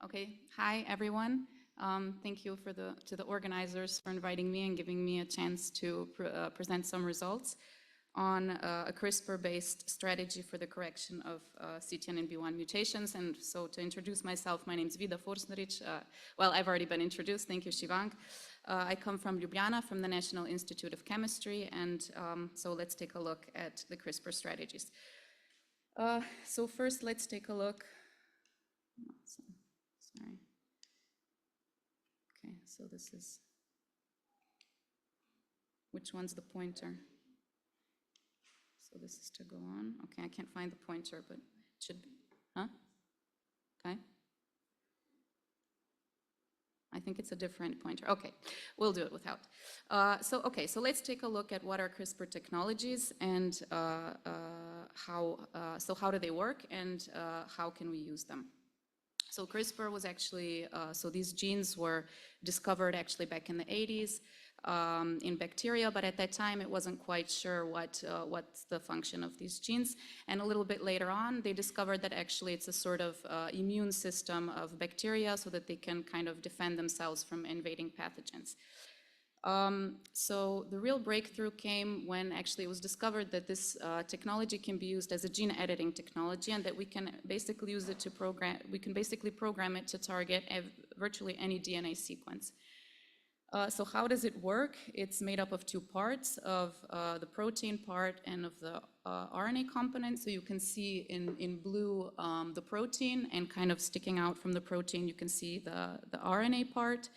Okay, hi everyone. Thank you to the organizers for inviting me and giving me a chance to present some results on a CRISPR-based strategy for the correction of CTNNB1 mutations. And so to introduce myself, my name is Vida Forstnerič. Well, I've already been introduced. Thank you, Shivang. I come from Ljubljana, from the National Institute of Chemistry. And so let's take a look at the CRISPR strategies. So first, let's take a look. Sorry. Okay, so this is, which one's the pointer? So this is to go on. Okay, I can't find the pointer, but it should be, huh? Okay. I think it's a different pointer. Okay, we'll do it without. So let's take a look at what are CRISPR technologies and how do they work and how can we use them. So CRISPR was actually, so these genes were discovered actually back in the 80s in bacteria, but at that time it wasn't quite sure what's the function of these genes. And a little bit later on, they discovered that actually it's a sort of immune system of bacteria so that they can kind of defend themselves from invading pathogens. So the real breakthrough came when actually it was discovered that this technology can be used as a gene editing technology and that we can basically use it to program it to target virtually any DNA sequence. So how does it work? It's made up of two parts, of the protein part and of the RNA component. So you can see in blue the protein, and kind of sticking out from the protein you can see the RNA part.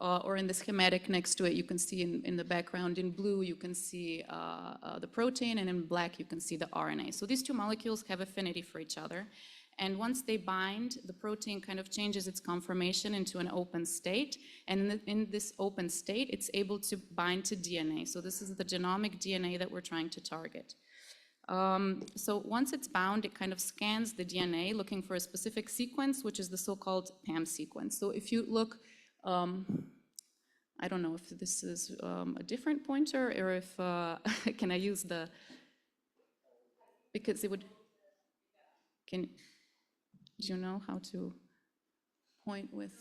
Or in the schematic next to it, you can see in the background in blue, you can see the protein, and in black, you can see the RNA. So these two molecules have affinity for each other. And once they bind, the protein kind of changes its conformation into an open state. And in this open state, it's able to bind to DNA. So this is the genomic DNA that we're trying to target. So once it's bound, it kind of scans the DNA looking for a specific sequence, which is the so-called PAM sequence. So if you look, I don't know if this is a different pointer or if, can I use the, because it would, do you know how to point with,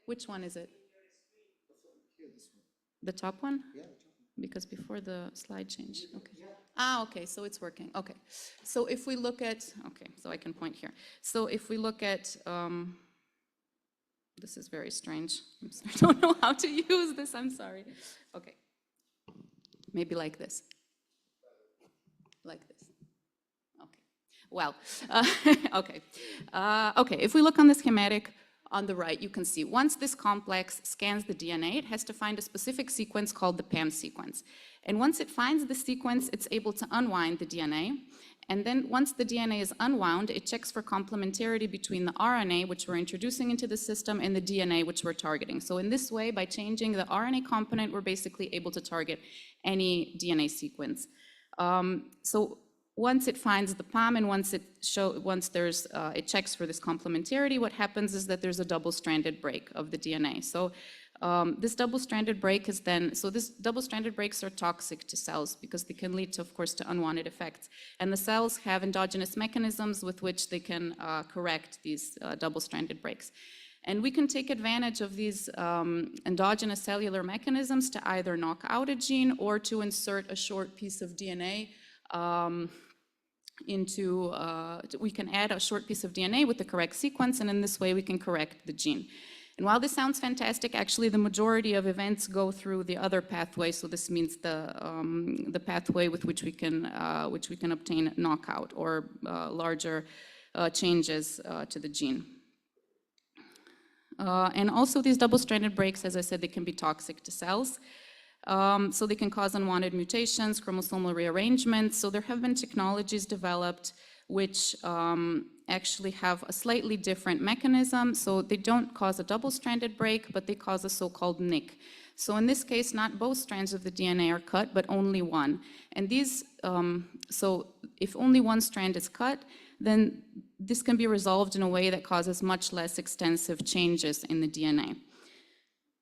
which one is it? The top one? Because before the slide change, okay. Ah, okay, so it's working, okay. So if we look at, okay, so I can point here. So if we look at, this is very strange. I don't know how to use this, I'm sorry. Okay, maybe like this. Like this. Okay, well, okay. Okay, if we look on the schematic on the right, you can see once this complex scans the DNA, it has to find a specific sequence called the PAM sequence. And once it finds the sequence, it's able to unwind the DNA. And then once the DNA is unwound, it checks for complementarity between the RNA, which we're introducing into the system, and the DNA, which we're targeting. So in this way, by changing the RNA component, we're basically able to target any DNA sequence. So once it finds the PAM and once it checks for this complementarity, what happens is that there's a double-stranded break of the DNA. So this double-stranded break is then, so this double-stranded breaks are toxic to cells because they can lead to, of course, to unwanted effects. And the cells have endogenous mechanisms with which they can correct these double-stranded breaks. And we can take advantage of these endogenous cellular mechanisms to either knock out a gene or to insert a short piece of DNA we can add a short piece of DNA with the correct sequence, and in this way we can correct the gene. And while this sounds fantastic, actually the majority of events go through the other pathway. So this means the pathway with which we can obtain knockout or larger changes to the gene. And also these double-stranded breaks, as I said, they can be toxic to cells. So they can cause unwanted mutations, chromosomal rearrangements. So there have been technologies developed which actually have a slightly different mechanism. So they don't cause a double-stranded break, but they cause a so-called nick. So in this case, not both strands of the DNA are cut, but only one. And these, so if only one strand is cut, then this can be resolved in a way that causes much less extensive changes in the DNA.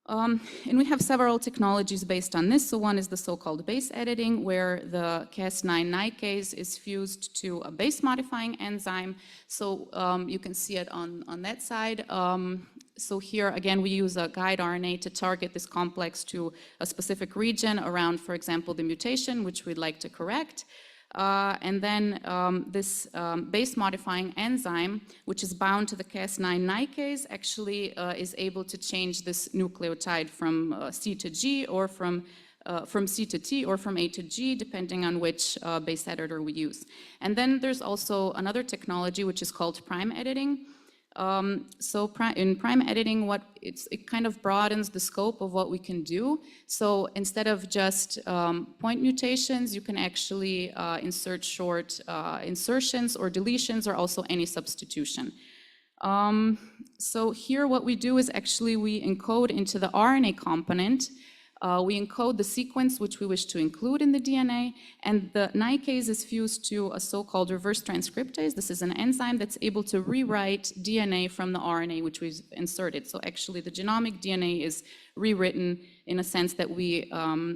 And we have several technologies based on this. So one is the so-called base editing, where the Cas9 nickase is fused to a base modifying enzyme. So you can see it on that side. So here, again, we use a guide RNA to target this complex to a specific region around, for example, the mutation, which we'd like to correct. And then this base modifying enzyme, which is bound to the Cas9 nickase, actually is able to change this nucleotide from C to G, or from C to T, or from A to G, depending on which base editor we use. And then there's also another technology which is called prime editing. In prime editing, it kind of broadens the scope of what we can do. So instead of just point mutations, you can actually insert short insertions or deletions, or also any substitution. So here what we do is actually we encode into the RNA component. We encode the sequence which we wish to include in the DNA, and the nickase is fused to a so-called reverse transcriptase. This is an enzyme that's able to rewrite DNA from the RNA which we've inserted. So actually the genomic DNA is rewritten in a sense that we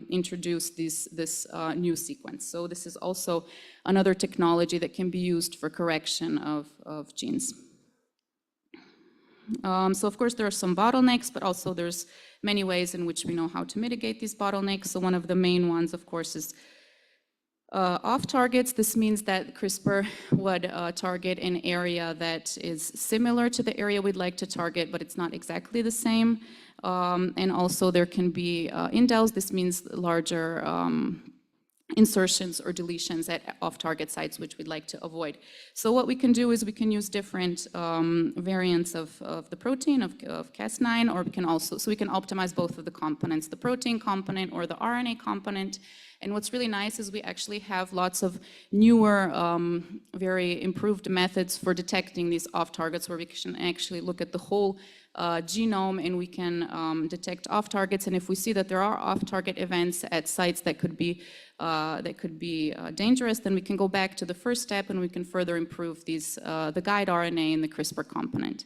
introduce this new sequence. So this is also another technology that can be used for correction of genes. So of course there are some bottlenecks, but also there's many ways in which we know how to mitigate these bottlenecks. So one of the main ones, of course, is off targets. This means that CRISPR would target an area that is similar to the area we'd like to target, but it's not exactly the same. And also there can be indels. This means larger insertions or deletions at off-target sites which we'd like to avoid. So what we can do is we can use different variants of the protein, of Cas9, or we can also, so we can optimize both of the components, the protein component or the RNA component. And what's really nice is we actually have lots of newer, very improved methods for detecting these off-targets, where we can actually look at the whole genome, and we can detect off-targets. And if we see that there are off-target events at sites that could be dangerous, then we can go back to the first step and we can further improve these, the guide RNA and the CRISPR component.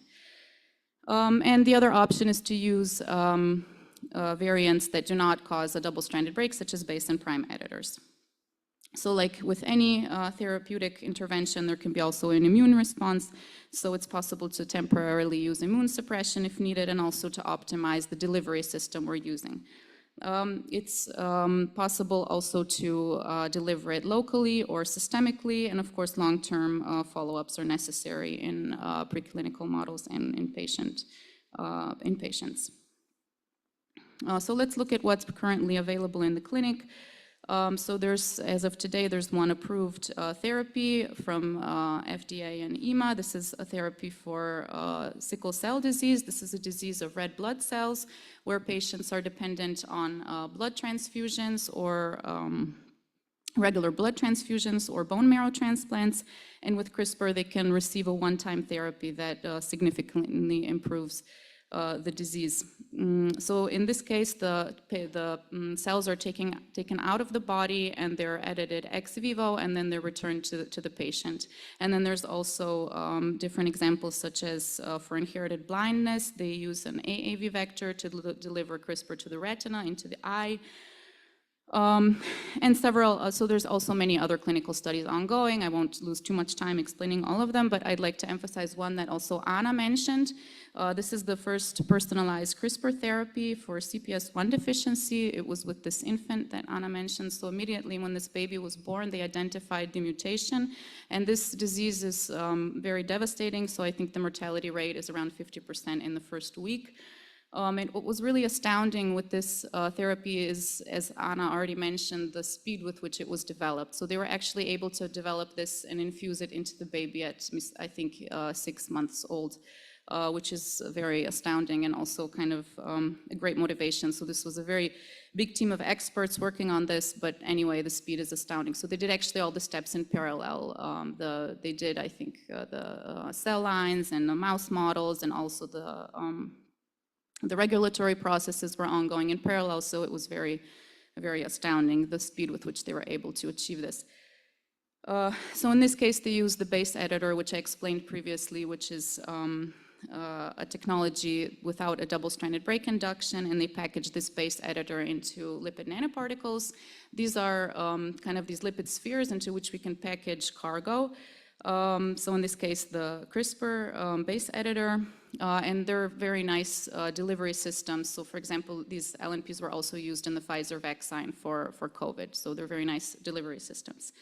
And the other option is to use variants that do not cause a double-stranded break, such as base and prime editors. So like with any therapeutic intervention, there can be also an immune response. So it's possible to temporarily use immune suppression if needed, and also to optimize the delivery system we're using. It's possible also to deliver it locally or systemically, and of course long-term follow-ups are necessary in preclinical models and in patients. So let's look at what's currently available in the clinic. So there's, as of today, there's one approved therapy from FDA and EMA. This is a therapy for sickle cell disease. This is a disease of red blood cells where patients are dependent on blood transfusions or regular blood transfusions or bone marrow transplants. And with CRISPR, they can receive a one-time therapy that significantly improves the disease. So in this case, the cells are taken out of the body and they're edited ex vivo, and then they're returned to the patient. And then there's also different examples, such as for inherited blindness, they use an AAV vector to deliver CRISPR to the retina, into the eye. And several, so there's also many other clinical studies ongoing. I won't lose too much time explaining all of them, but I'd like to emphasize one that also Anna mentioned. This is the first personalized CRISPR therapy for CPS1 deficiency. It was with this infant that Anna mentioned. So immediately when this baby was born, they identified the mutation. And this disease is very devastating. So I think the mortality rate is around 50% in the first week. And what was really astounding with this therapy is, as Anna already mentioned, the speed with which it was developed. So they were actually able to develop this and infuse it into the baby at, I think, 6 months old, which is very astounding and also kind of a great motivation. So this was a very big team of experts working on this, but anyway, the speed is astounding. So they did actually all the steps in parallel. They did, I think, the cell lines and the mouse models, and also the regulatory processes were ongoing in parallel, so it was very, very astounding, the speed with which they were able to achieve this. So in this case, they used the base editor, which I explained previously, which is a technology without a double-stranded break induction, and they packaged this base editor into lipid nanoparticles. These are kind of these lipid spheres into which we can package cargo. So in this case, the CRISPR base editor, and they're very nice delivery systems. So for example, these LNPs were also used in the Pfizer vaccine for COVID. So they're very nice delivery systems.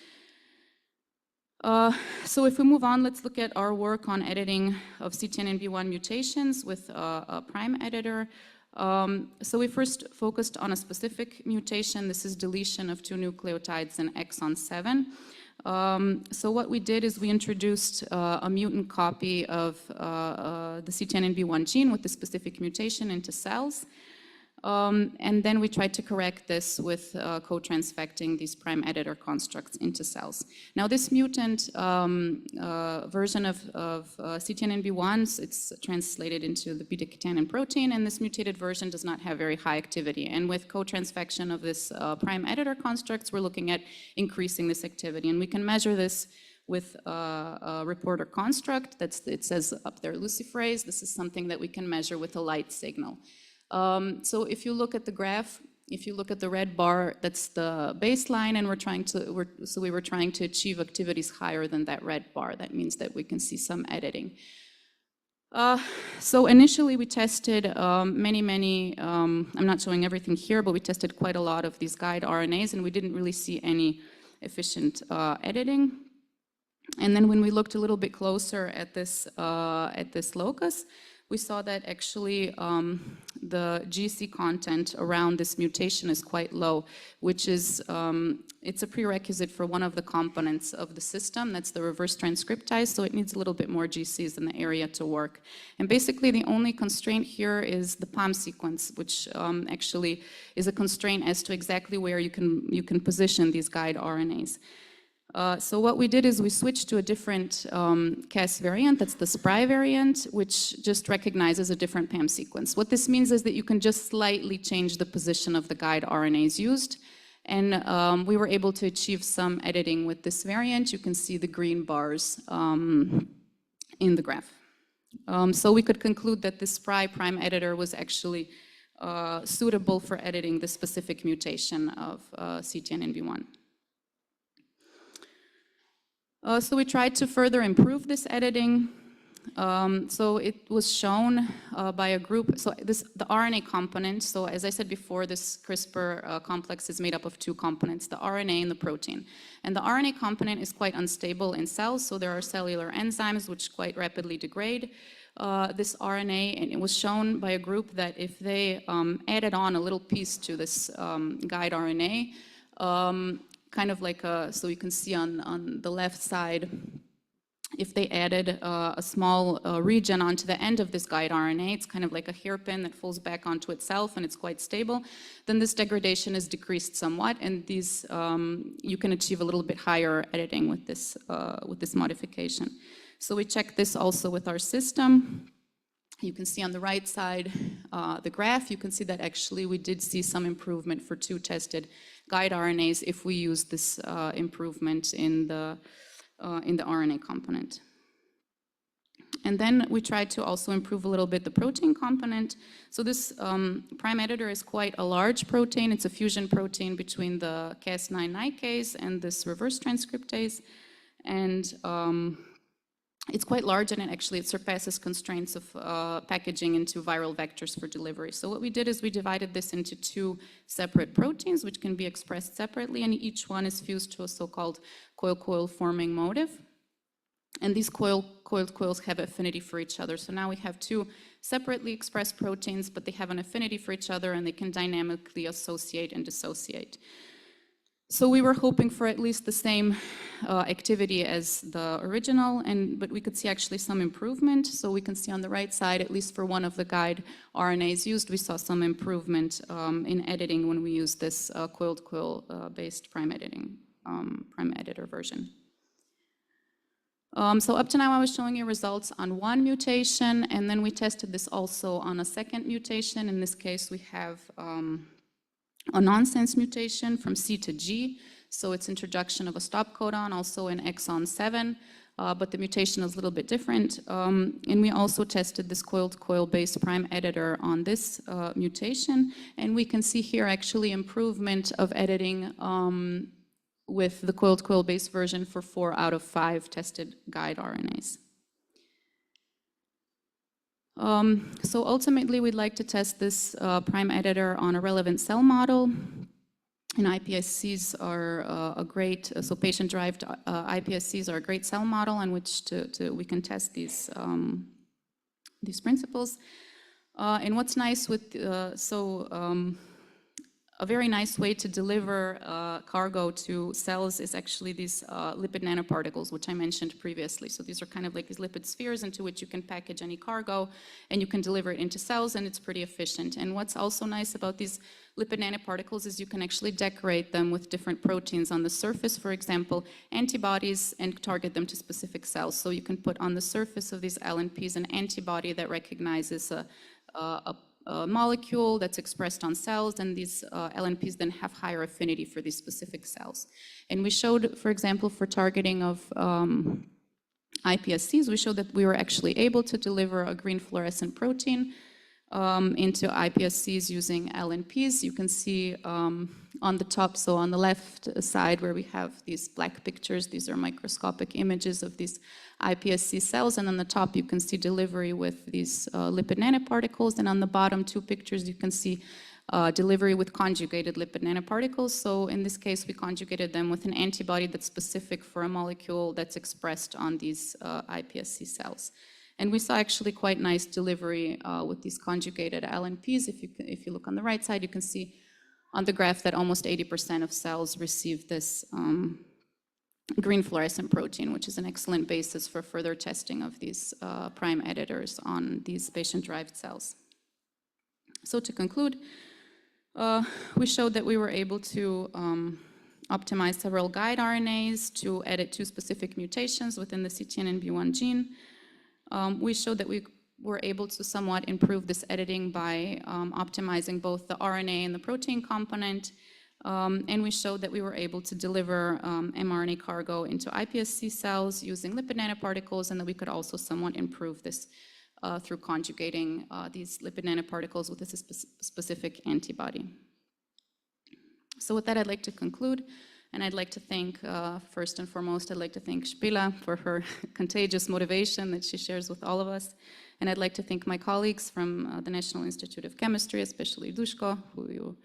So if we move on, let's look at our work on editing of CTNNB1 mutations with a prime editor. So we first focused on a specific mutation. This is deletion of 2 nucleotides in exon 7. So what we did is we introduced a mutant copy of the CTNNB1 gene with the specific mutation into cells. And then we tried to correct this with co-transfecting these prime editor constructs into cells. Now this mutant version of CTNNB1, it's translated into the beta-catenin protein, and this mutated version does not have very high activity. And with co-transfection of this prime editor constructs, we're looking at increasing this activity. And we can measure this with a reporter construct. It says up there luciferase. This is something that we can measure with a light signal. So if you look at the graph, if you look at the red bar, that's the baseline, and we were trying to achieve activities higher than that red bar. That means that we can see some editing. So initially we tested many, I'm not showing everything here, but we tested quite a lot of these guide RNAs, and we didn't really see any efficient editing. And then when we looked a little bit closer at this locus, we saw that actually the GC content around this mutation is quite low, which is, it's a prerequisite for one of the components of the system, that's the reverse transcriptase, so it needs a little bit more GCs in the area to work. And basically the only constraint here is the PAM sequence, which actually is a constraint as to exactly where you can position these guide RNAs. So what we did is we switched to a different Cas variant, that's the SPRI variant, which just recognizes a different PAM sequence. What this means is that you can just slightly change the position of the guide RNAs used, and we were able to achieve some editing with this variant. You can see the green bars in the graph. So we could conclude that this SPRI prime editor was actually suitable for editing the specific mutation of CTNNB1. So we tried to further improve this editing. So it was shown by a group, so the RNA component, so as I said before, this CRISPR complex is made up of 2 components, the RNA and the protein. And the RNA component is quite unstable in cells, so there are cellular enzymes which quite rapidly degrade this RNA, and it was shown by a group that if they added on a little piece to this guide RNA, kind of like so you can see on the left side, if they added a small region onto the end of this guide RNA, it's kind of like a hairpin that falls back onto itself and it's quite stable, then this degradation is decreased somewhat, and these, you can achieve a little bit higher editing with this modification. So we checked this also with our system. You can see on the right side, the graph, you can see that actually we did see some improvement for 2 tested guide RNAs if we use this improvement in the RNA component. And then we tried to also improve a little bit the protein component. So this prime editor is quite a large protein. It's a fusion protein between the Cas9 nicase and this reverse transcriptase. And it's quite large, and it surpasses constraints of packaging into viral vectors for delivery. So what we did is we divided this into 2 separate proteins, which can be expressed separately, and each one is fused to a so-called coil-coil forming motif. And these coiled coils have affinity for each other. So now we have 2 separately expressed proteins, but they have an affinity for each other, and they can dynamically associate and dissociate. So we were hoping for at least the same activity as the original, but we could see actually some improvement. So we can see on the right side, at least for one of the guide RNAs used, we saw some improvement in editing when we used this coiled coil-based prime editor version. So up to now I was showing you results on 1 mutation, and then we tested this also on a 2nd mutation. In this case, we have a nonsense mutation from C to G, so it's introduction of a stop codon also in exon 7. but the mutation is a little bit different. And we also tested this coiled-coil-based prime editor on this mutation, and we can see here actually improvement of editing with the coiled-coil-based version for 4 out of 5 tested guide RNAs. So ultimately, we'd like to test this prime editor on a relevant cell model. And iPSCs are a great, so patient-derived iPSCs are a great cell model on which we can test these principles. And what's nice with, a very nice way to deliver cargo to cells is actually these lipid nanoparticles, which I mentioned previously. So these are kind of like these lipid spheres into which you can package any cargo and you can deliver it into cells, and it's pretty efficient. And what's also nice about these lipid nanoparticles is you can actually decorate them with different proteins on the surface, for example, antibodies, and target them to specific cells. So you can put on the surface of these LNPs an antibody that recognizes a molecule that's expressed on cells, and these LNPs then have higher affinity for these specific cells. And we showed, for example, for targeting of iPSCs, we showed that we were actually able to deliver a green fluorescent protein into iPSCs using LNPs. You can see on the top, so on the left side where we have these black pictures, these are microscopic images of these iPSC cells, and on the top you can see delivery with these lipid nanoparticles, and on the bottom 2 pictures you can see delivery with conjugated lipid nanoparticles. So in this case we conjugated them with an antibody that's specific for a molecule that's expressed on these iPSC cells. And we saw actually quite nice delivery with these conjugated LNPs. If you look on the right side, you can see on the graph that almost 80% of cells receive this green fluorescent protein, which is an excellent basis for further testing of these prime editors on these patient-derived cells. So to conclude, we showed that we were able to optimize several guide RNAs to edit 2 specific mutations within the CTNNB1 gene. We showed that we were able to somewhat improve this editing by optimizing both the RNA and the protein component. And we showed that we were able to deliver mRNA cargo into iPSC cells using lipid nanoparticles, and that we could also somewhat improve this through conjugating these lipid nanoparticles with a specific antibody. So with that, I'd like to conclude. And I'd like to thank, first and foremost, I'd like to thank Spila for her contagious motivation that she shares with all of us. And I'd like to thank my colleagues from the National Institute of Chemistry, especially Duško, who you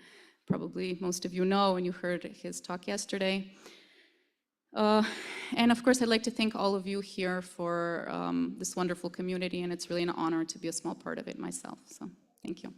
probably most of you know, and you heard his talk yesterday. And of course, I'd like to thank all of you here for this wonderful community, and it's really an honor to be a small part of it myself. So thank you.